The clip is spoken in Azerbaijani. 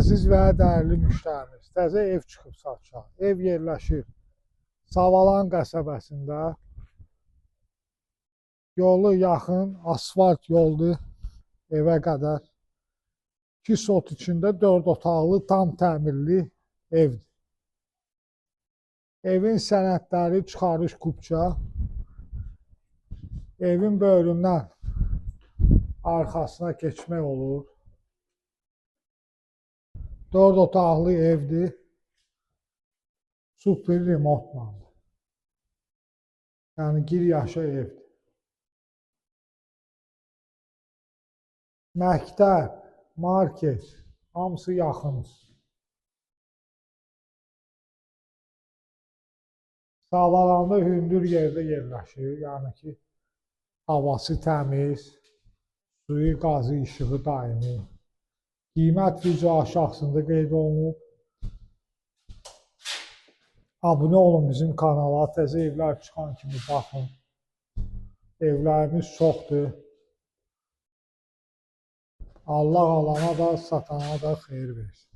Əziz və dəyərli müştərimiz, təzə ev çıxıb satışa. Ev yerləşir Savalan qəsəbəsində. Yolu yaxın, asfalt yoldur evə qədər. 2 sot içində 4 otaqlı, tam təmirli evdir. Evin sənədləri çıxarış kupça. Evin böyründən arxasına keçmək olur. 4 otaqlı evdir. Super remontla. Yəni gir yaşa evdir. Məktəb, market, hamısı yaxındır. Savalanda hündür yerdə yerləşir. Yəni ki, havası təmiz, suyu, qazı, işığı daimi. Qiymət video aşağısında qeyd olunub. Abunə olun bizim kanala, təzə evlər çıxan kimi baxın. Evlərimiz çoxdur. Allah alana da, satana da xeyir versin.